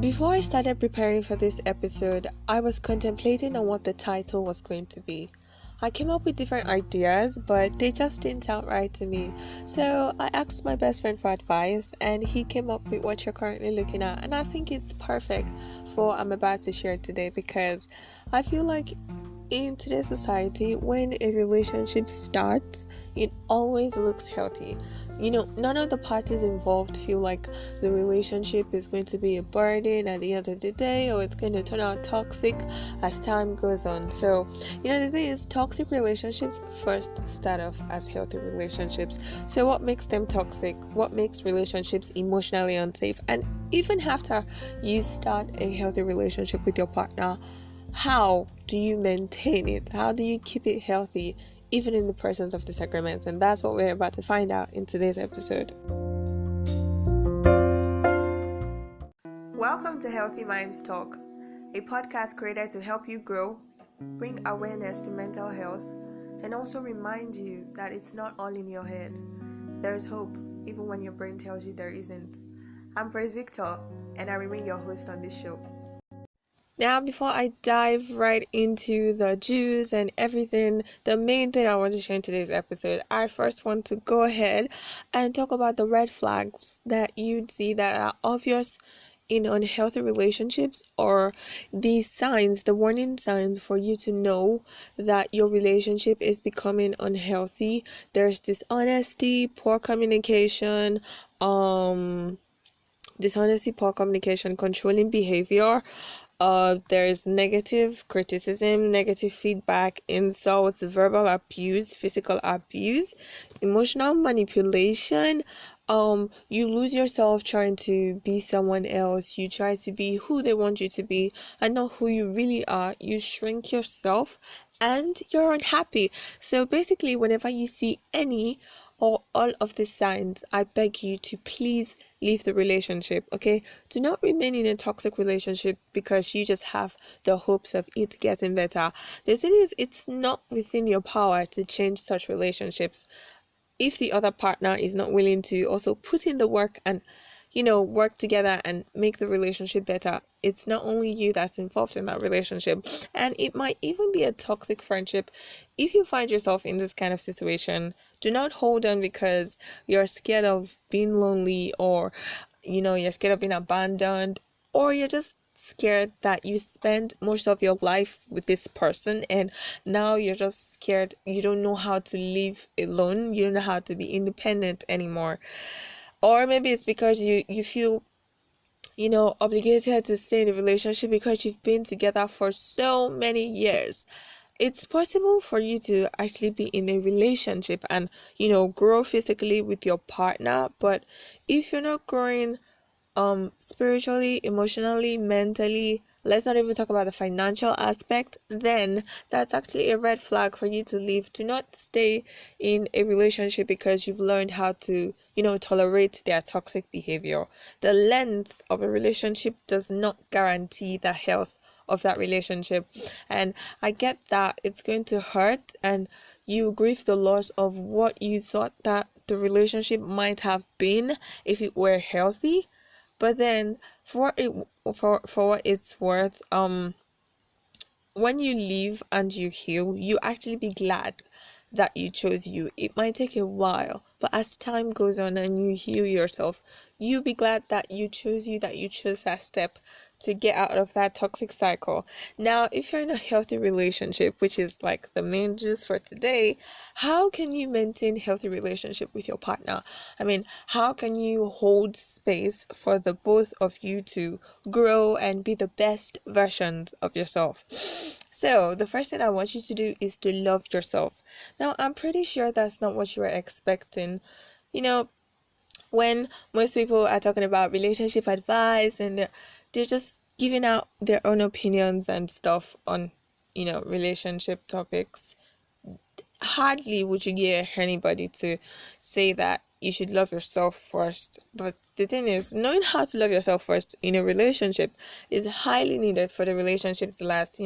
Before I started preparing for this episode, I was contemplating on what the title was going to be. I came up with different ideas, but they just didn't sound right to me. So I asked my best friend for advice, and he came up with what you're currently looking at. And I think it's perfect for what I'm about to share today because I feel like in today's society, when a relationship starts, it always looks healthy. None of the parties involved feel like the relationship is going to be a burden at the end of the day, or it's going to turn out toxic as time goes on. So, the thing is, toxic relationships first start off as healthy relationships. So, what makes them toxic? What makes relationships emotionally unsafe? And even after you start a healthy relationship with your partner, how do you maintain it? How do you keep it healthy, even in the presence of disagreements? And that's what we're about to find out in today's episode. Welcome to Healthy Minds Talk, a podcast created to help you grow, bring awareness to mental health, and also remind you that it's not all in your head. There's hope, even when your brain tells you there isn't. I'm Praise Victor, and I remain your host on this show. Now, before I dive right into the juice and everything, the main thing I want to share in today's episode, I first want to go ahead and talk about the red flags that you'd see that are obvious in unhealthy relationships, or the signs, the warning signs for you to know that your relationship is becoming unhealthy. There's dishonesty, poor communication, controlling behavior. There's negative criticism, negative feedback, insults, verbal abuse, physical abuse, emotional manipulation. You lose yourself trying to be someone else. You try to be who they want you to be and not who you really are. You shrink yourself and you're unhappy. So basically, whenever you see any or all of the signs, I beg you to please leave the relationship, okay? Do not remain in a toxic relationship because you just have the hopes of it getting better. The thing is, it's not within your power to change such relationships. If the other partner is not willing to also put in the work and work together and make the relationship better, it's not only you that's involved in that relationship, and it might even be a toxic friendship. If you find yourself in this kind of situation, do not hold on because you're scared of being lonely, or you're scared of being abandoned, or you're just scared that you spend most of your life with this person and now you're just scared. You don't know how to live alone. You don't know how to be independent anymore. Or maybe it's because you feel obligated to stay in a relationship because you've been together for so many years. It's possible for you to actually be in a relationship and grow physically with your partner, but if you're not growing spiritually, emotionally, mentally, let's not even talk about the financial aspect, then that's actually a red flag for you to leave. Do not stay in a relationship because you've learned how to tolerate their toxic behavior. The length of a relationship does not guarantee the health of that relationship. And I get that it's going to hurt and you grieve the loss of what you thought that the relationship might have been if it were healthy. But then, for what it's worth, when you leave and you heal, you actually be glad that you chose you. It might take a while, but as time goes on and you heal yourself, you be glad that you chose you, that you chose that step to get out of that toxic cycle. Now, if you're in a healthy relationship, which is like the main juice for today, how can you maintain healthy relationship with your partner? I mean, how can you hold space for the both of you to grow and be the best versions of yourselves? So, the first thing I want you to do is to love yourself. Now, I'm pretty sure that's not what you were expecting. When most people are talking about relationship advice and they're just giving out their own opinions and stuff on, relationship topics, hardly would you hear anybody to say that you should love yourself first. But the thing is, knowing how to love yourself first in a relationship is highly needed for the relationship to last.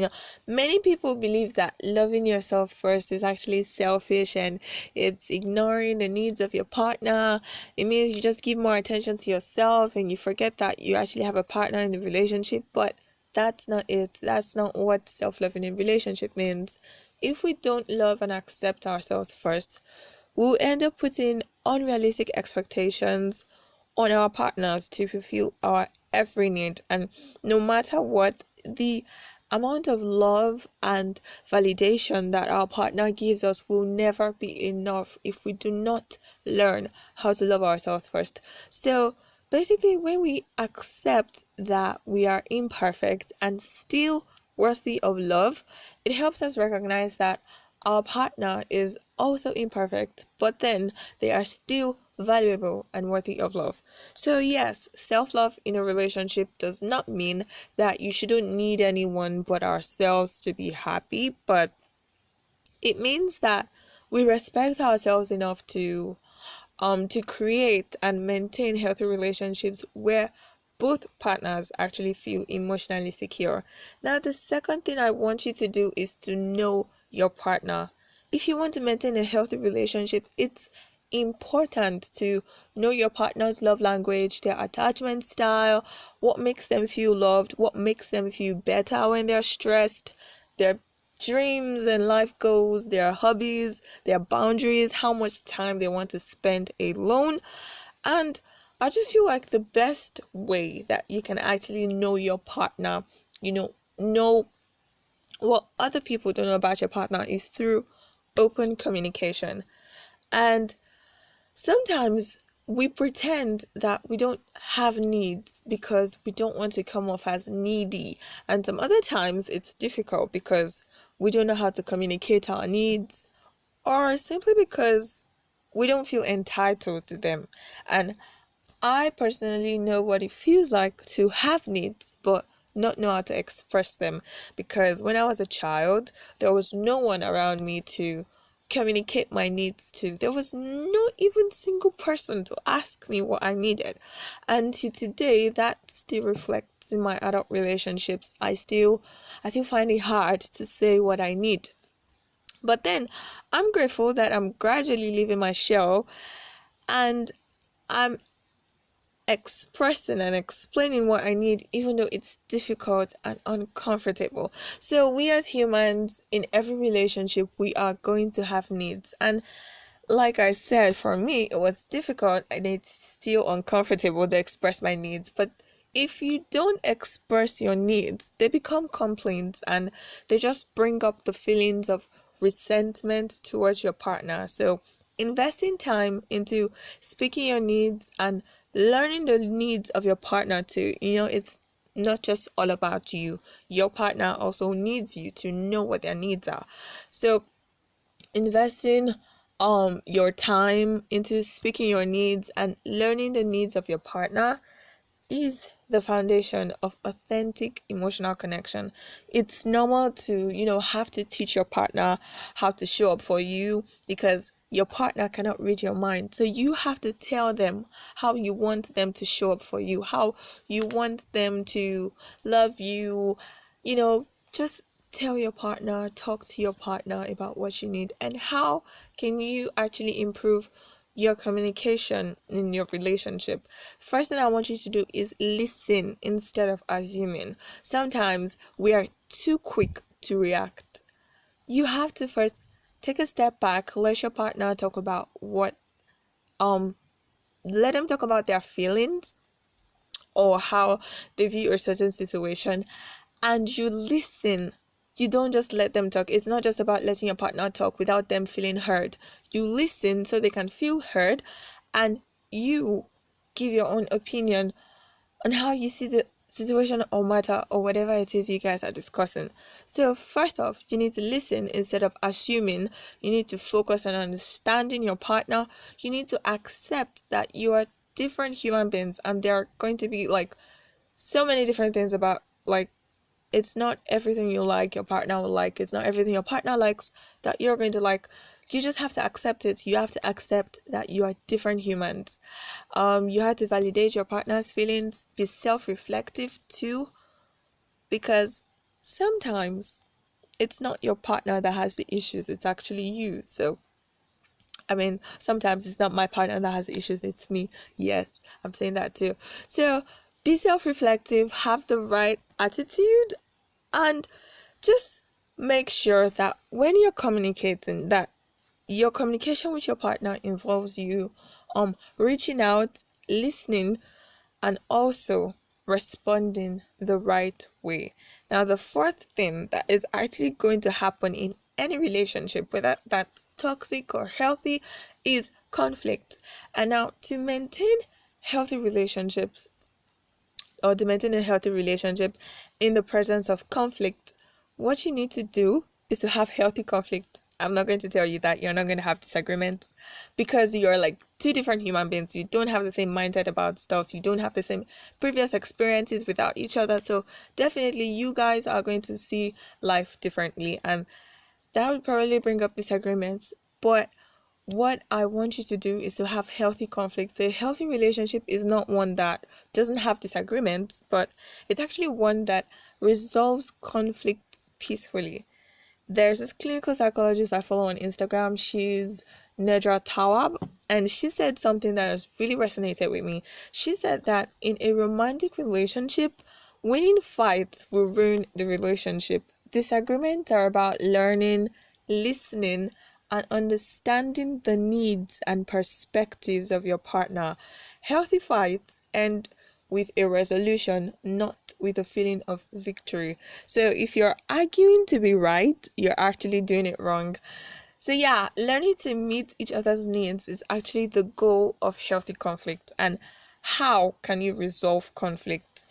Many people believe that loving yourself first is actually selfish and it's ignoring the needs of your partner. It means you just give more attention to yourself and you forget that you actually have a partner in the relationship. But that's not it. That's not what self-love in a relationship means. If we don't love and accept ourselves first, we'll end up putting unrealistic expectations on our partners to fulfill our every need. And no matter what, the amount of love and validation that our partner gives us will never be enough if we do not learn how to love ourselves first. So basically, when we accept that we are imperfect and still worthy of love, it helps us recognize that our partner is also imperfect, but then they are still valuable and worthy of love. So, yes, self love in a relationship does not mean that you shouldn't need anyone but ourselves to be happy, but it means that we respect ourselves enough to create and maintain healthy relationships where both partners actually feel emotionally secure. Now, the second thing I want you to do is to know your partner. If you want to maintain a healthy relationship, it's important to know your partner's love language, their attachment style, what makes them feel loved, what makes them feel better when they're stressed, their dreams and life goals, their hobbies, their boundaries, how much time they want to spend alone. And I just feel like the best way that you can actually know your partner, know what other people don't know about your partner, is through open communication. And sometimes we pretend that we don't have needs because we don't want to come off as needy. And some other times it's difficult because we don't know how to communicate our needs, or simply because we don't feel entitled to them. And I personally know what it feels like to have needs but not know how to express them, because when I was a child, there was no one around me to communicate my needs to. There was no even single person to ask me what I needed. And to today, that still reflects in my adult relationships. I still find it hard to say what I need. But then I'm grateful that I'm gradually leaving my shell and I'm expressing and explaining what I need, even though it's difficult and uncomfortable. So, we as humans in every relationship, we are going to have needs. And like I said, for me, it was difficult and it's still uncomfortable to express my needs. But if you don't express your needs, they become complaints and they just bring up the feelings of resentment towards your partner. So, investing time into speaking your needs and learning the needs of your partner too. It's not just all about you. Your partner also needs you to know what their needs are. So, investing your time into speaking your needs and learning the needs of your partner is the foundation of authentic emotional connection. It's normal to, have to teach your partner how to show up for you, because your partner cannot read your mind. So you have to tell them how you want them to show up for you, how you want them to love you. Just tell your partner, talk to your partner about what you need, and how can you actually improve your communication in your relationship. First thing I want you to do is listen instead of assuming. Sometimes we are too quick to react. You have to first take a step back, let your partner talk about let them talk about their feelings or how they view a certain situation, and you listen. You don't just let them talk. It's not just about letting your partner talk without them feeling heard. You listen so they can feel heard, and you give your own opinion on how you see the situation or matter or whatever it is you guys are discussing. So, first off, you need to listen instead of assuming. You need to focus on understanding your partner. You need to accept that you are different human beings and there are going to be so many different things about it's not everything you like your partner will like. It's not everything your partner likes that you're going to like. you just have to accept it. You have to accept that you are different humans. You have to validate your partner's feelings, be self-reflective too, because sometimes it's not your partner that has the issues, it's actually you. So I mean, sometimes it's not my partner that has issues, it's me. Yes, I'm saying that too. So be self-reflective, have the right attitude, and just make sure that when you're communicating, that your communication with your partner involves you reaching out, listening, and also responding the right way. Now, the fourth thing that is actually going to happen in any relationship, whether that's toxic or healthy, is conflict. And now, to maintain healthy relationships, or to maintain a healthy relationship in the presence of conflict, what you need to do is to have healthy conflict. I'm not going to tell you that you're not going to have disagreements, because you're like two different human beings. You don't have the same mindset about stuff. You don't have the same previous experiences without each other. So definitely you guys are going to see life differently, and that would probably bring up disagreements. But what I want you to do is to have healthy conflicts. A healthy relationship is not one that doesn't have disagreements, but it's actually one that resolves conflicts peacefully. There's this clinical psychologist I follow on Instagram. She's Nedra Tawab, and she said something that has really resonated with me. She said that in a romantic relationship, winning fights will ruin the relationship. Disagreements are about learning, listening, and understanding the needs and perspectives of your partner. Healthy fights end with a resolution, not with a feeling of victory. So if you're arguing to be right, you're actually doing it wrong. So yeah, learning to meet each other's needs is actually the goal of healthy conflict. And how can you resolve conflict?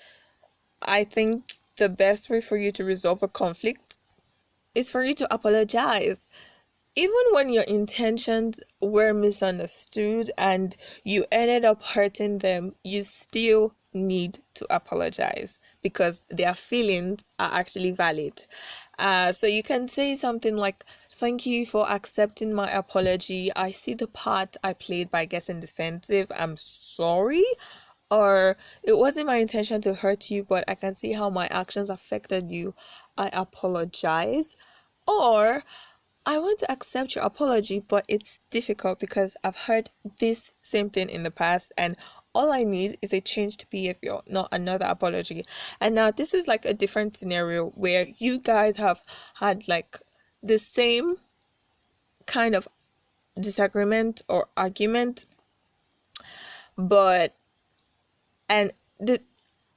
I think the best way for you to resolve a conflict is for you to apologize. Even when your intentions were misunderstood and you ended up hurting them, you still need to apologize, because their feelings are actually valid. So you can say something like, "Thank you for accepting my apology. I see the part I played by getting defensive. I'm sorry." Or, "It wasn't my intention to hurt you, but I can see how my actions affected you. I apologize." Or, "I want to accept your apology, but it's difficult because I've heard this same thing in the past, and all I need is a changed behavior, not another apology." And now this is like a different scenario where you guys have had like the same kind of disagreement or argument, but and the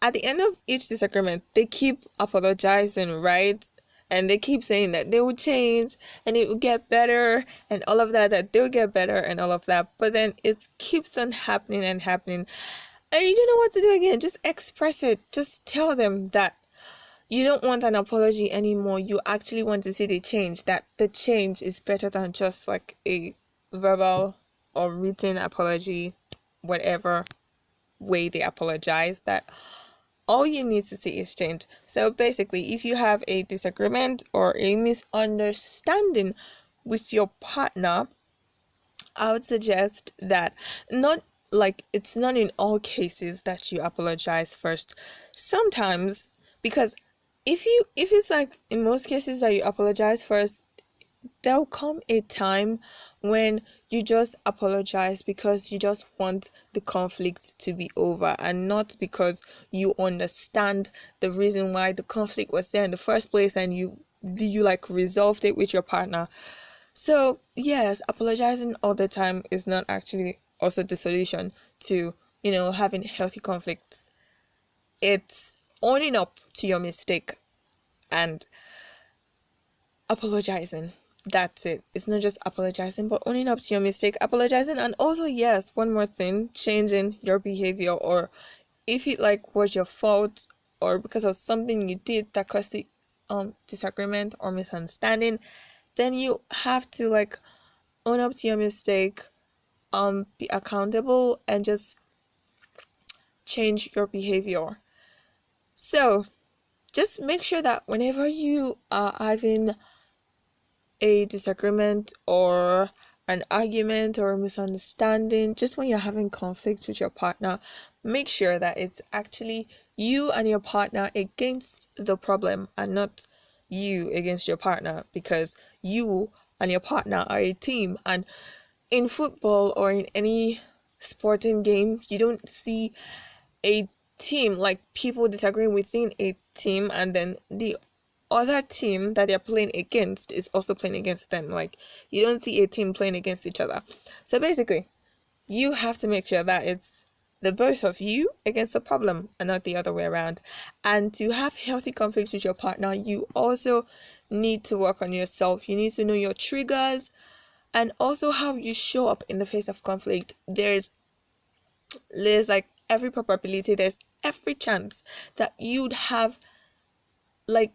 at the end of each disagreement, they keep apologizing, right? And they keep saying that they will change and it will get better and all of that, that they'll get better and all of that. But then it keeps on happening and happening. And you don't know what to do again. Just express it. Just tell them that you don't want an apology anymore. You actually want to see the change, that the change is better than just like a verbal or written apology, whatever way they apologize, that all you need to see is change. So basically, if you have a disagreement or a misunderstanding with your partner, I would suggest that not like it's not in all cases that you apologize first. Sometimes, because if it's like in most cases that you apologize first, there'll come a time when you just apologize because you just want the conflict to be over, and not because you understand the reason why the conflict was there in the first place, and you like resolved it with your partner. So yes, apologizing all the time is not actually also the solution to having healthy conflicts. It's owning up to your mistake and apologizing. That's it. It's not just apologizing, but owning up to your mistake, apologizing, and also, yes, one more thing, changing your behavior. Or if it like was your fault or because of something you did that caused the disagreement or misunderstanding, then you have to like own up to your mistake, be accountable, and just change your behavior. So just make sure that whenever you are having a disagreement or an argument or a misunderstanding, just when you're having conflict with your partner, make sure that it's actually you and your partner against the problem and not you against your partner, because you and your partner are a team. And in football or in any sporting game, you don't see a team, like people disagreeing within a team and then the other team that they're playing against is also playing against them. Like, you don't see a team playing against each other. So basically, you have to make sure that it's the both of you against the problem and not the other way around. And to have healthy conflicts with your partner, you also need to work on yourself. You need to know your triggers and also how you show up in the face of conflict. There's like every probability, there's every chance that like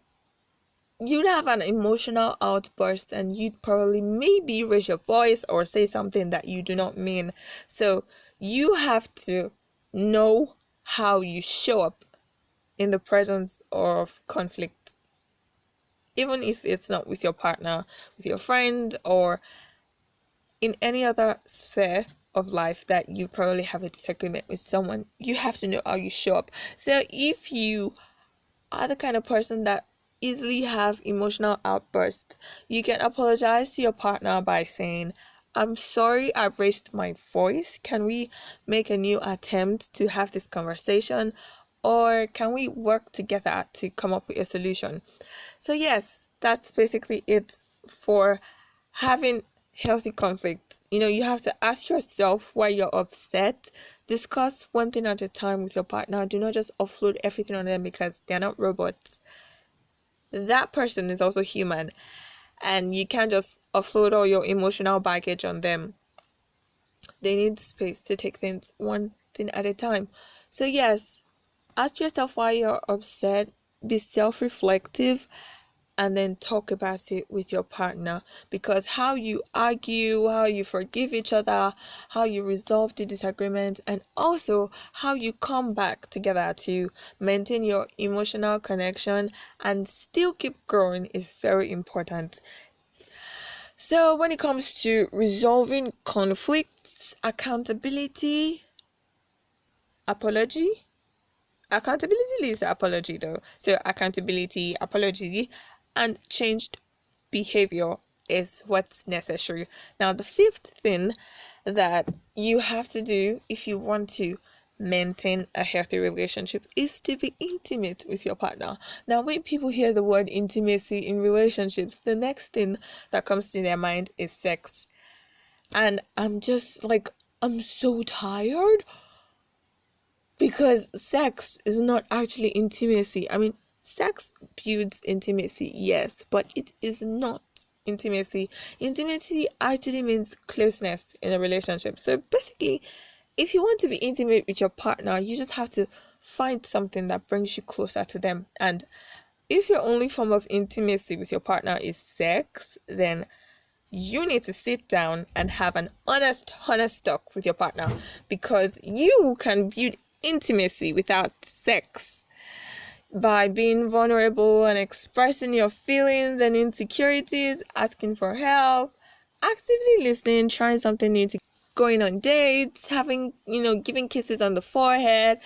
you'd have an emotional outburst and you'd probably maybe raise your voice or say something that you do not mean. So you have to know how you show up in the presence of conflict, even if it's not with your partner, with your friend, or in any other sphere of life that you probably have a disagreement with someone. You have to know how you show up. So if you are the kind of person that easily have emotional outbursts, you can apologize to your partner by saying, I'm sorry I raised my voice. Can we make a new attempt to have this conversation? Or can we work together to come up with a solution? So yes, that's basically it for having healthy conflict. You have to ask yourself why you're upset. Discuss one thing at a time with your partner. Do not just offload everything on them, because they're not robots. That person is also human, and you can't just offload all your emotional baggage on them. They need space to take things one thing at a time. So yes, ask yourself why you're upset. Be self-reflective, and then talk about it with your partner, because how you argue, how you forgive each other, how you resolve the disagreement, and also how you come back together to maintain your emotional connection and still keep growing is very important. So when it comes to resolving conflicts, apology accountability leads to apology though. So accountability, apology, and changed behavior is what's necessary. Now, the fifth thing that you have to do if you want to maintain a healthy relationship is to be intimate with your partner. Now, when people hear the word intimacy in relationships, the next thing that comes to their mind is sex. And I'm just like, I'm so tired, because sex is not actually intimacy. I mean, sex builds intimacy, yes, but it is not intimacy. Intimacy actually means closeness in a relationship. So basically, if you want to be intimate with your partner, you just have to find something that brings you closer to them. And if your only form of intimacy with your partner is sex, then you need to sit down and have an honest talk with your partner, because you can build intimacy without sex by being vulnerable and expressing your feelings and insecurities, asking for help, actively listening, trying something new, going on dates, having, giving kisses on the forehead,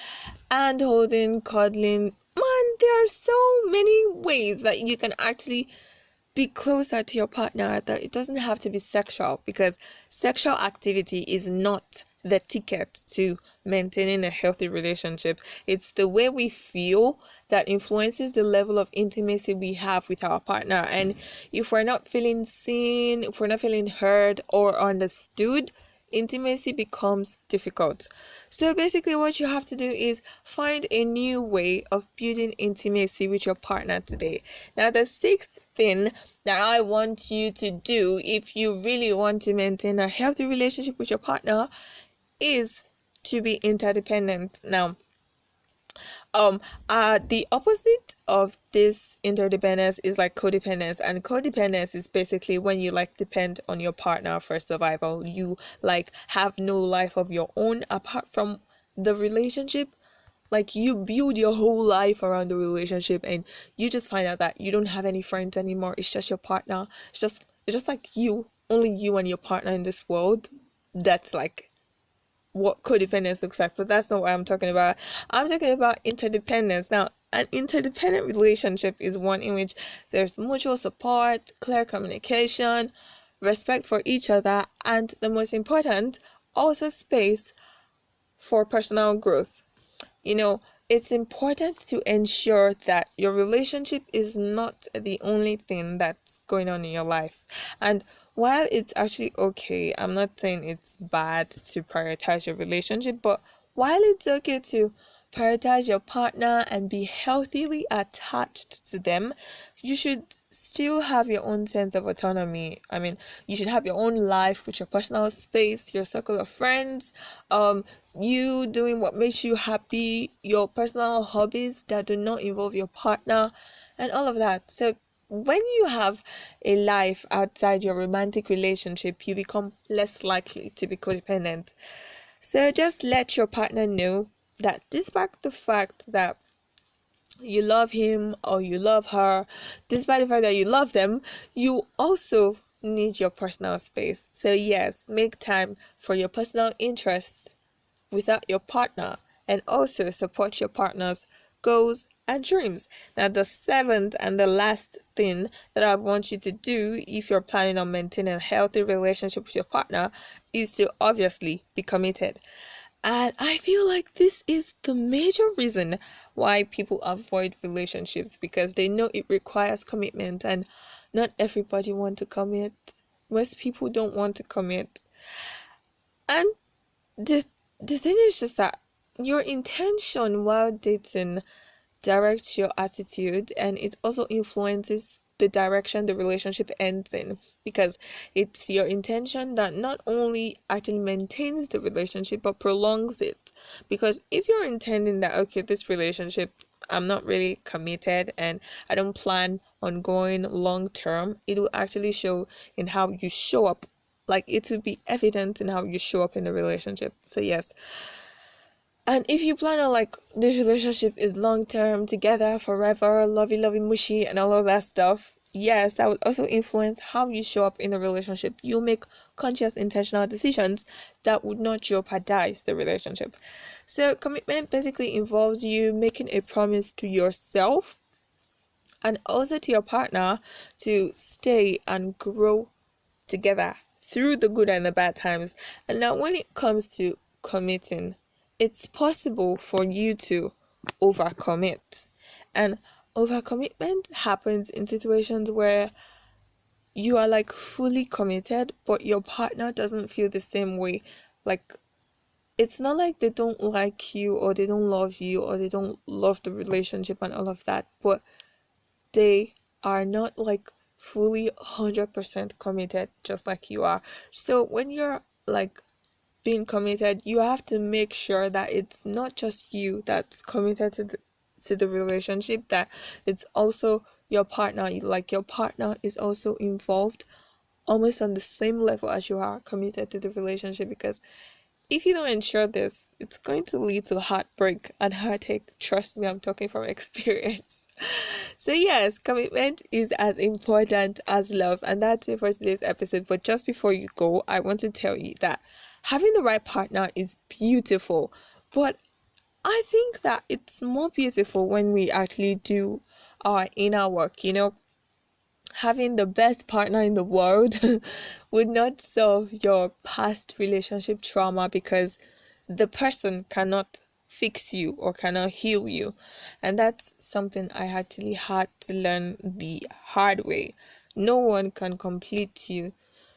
and holding, cuddling. Man, there are so many ways that you can actually be closer to your partner, that it doesn't have to be sexual, because sexual activity is not the ticket to maintaining a healthy relationship. It's the way we feel that influences the level of intimacy we have with our partner. And if we're not feeling seen, if we're not feeling heard or understood, intimacy becomes difficult. So basically, what you have to do is find a new way of building intimacy with your partner today. Now, the sixth thing that I want you to do if you really want to maintain a healthy relationship with your partner is to be interdependent. Now, the opposite of this interdependence is like codependence, and codependence is basically when you like depend on your partner for survival. You like have no life of your own apart from the relationship. Like, you build your whole life around the relationship, and you just find out that you don't have any friends anymore. It's just your partner. It's just It's just like you, only you and your partner in this world. That's like what codependence looks like, but that's not what I'm talking about. I'm talking about interdependence. Now, an interdependent relationship is one in which there's mutual support, clear communication, respect for each other, and the most important, also space for personal growth. You know, it's important to ensure that your relationship is not the only thing that's going on in your life. And while it's actually okay, I'm not saying it's bad to prioritize your relationship, but while it's okay to prioritize your partner and be healthily attached to them, you should still have your own sense of autonomy. I mean, you should have your own life with your personal space, your circle of friends, you doing what makes you happy, your personal hobbies that do not involve your partner, and all of that. So when you have a life outside your romantic relationship, you become less likely to be codependent. So just let your partner know that despite the fact that you love him or you love her, despite the fact that you love them, you also need your personal space. So yes, make time for your personal interests without your partner, and also support your partner's goals and dreams. Now, the seventh and the last thing that I want you to do if you're planning on maintaining a healthy relationship with your partner is to obviously be committed. And I feel like this is the major reason why people avoid relationships, because they know it requires commitment and not everybody want to commit. Most people don't want to commit. And the thing is just that your intention while dating directs your attitude, and it also influences the direction the relationship ends in, because it's your intention that not only actually maintains the relationship but prolongs it. Because if you're intending that, okay, this relationship, I'm not really committed and I don't plan on going long term, it will actually show in how you show up. Like, it will be evident in how you show up in the relationship. So yes, and if you plan on like this relationship is long term, together forever, lovey mushy and all of that stuff, yes, that would also influence how you show up in the relationship. You'll make conscious, intentional decisions that would not jeopardize the relationship. So commitment basically involves you making a promise to yourself and also to your partner to stay and grow together through the good and the bad times. And now when it comes to committing, it's possible for you to overcommit. And overcommitment happens in situations where you are like fully committed, but your partner doesn't feel the same way. Like, it's not like they don't like you or they don't love you or they don't love the relationship and all of that, but they are not like fully 100% committed just like you are. So when you're like being committed, you have to make sure that it's not just you that's committed to the relationship, that it's also your partner. Like, your partner is also involved almost on the same level as you are committed to the relationship, because if you don't ensure this, it's going to lead to heartbreak and heartache. Trust me, I'm talking from experience. So yes, commitment is as important as love, and that's it for today's episode. But just before you go, I want to tell you that having the right partner is beautiful, but I think that it's more beautiful when we actually do our inner work. You know, having the best partner in the world would not solve your past relationship trauma, because the person cannot fix you or cannot heal you. And that's something I actually had to learn the hard way. No one can complete you,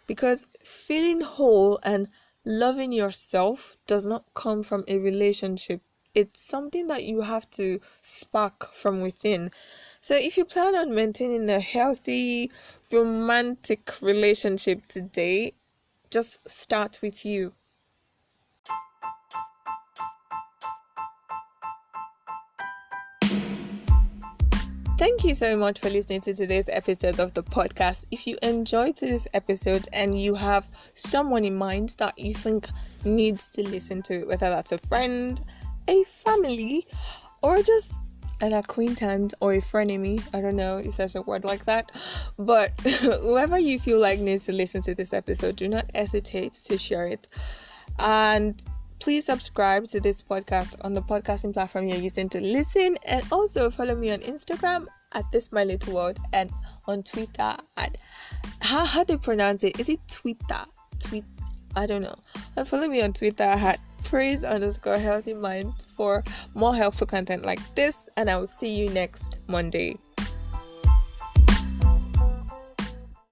because feeling whole and loving yourself does not come from a relationship. It's something that you have to spark from within. So if you plan on maintaining a healthy romantic relationship today, just start with you. Thank you so much for listening to today's episode of the podcast. If you enjoyed this episode and you have someone in mind that you think needs to listen to it, whether that's a friend, a family, or just an acquaintance or a frenemy. I don't know if there's a word like that, but whoever you feel like needs to listen to this episode, do not hesitate to share it. And please subscribe to this podcast on the podcasting platform you're using to listen, and also follow me on Instagram at This My Little World, and on Twitter at how do you pronounce it? Is it Twitter? I don't know. And follow me on Twitter at praise_healthy mind for more helpful content like this, and I will see you next Monday.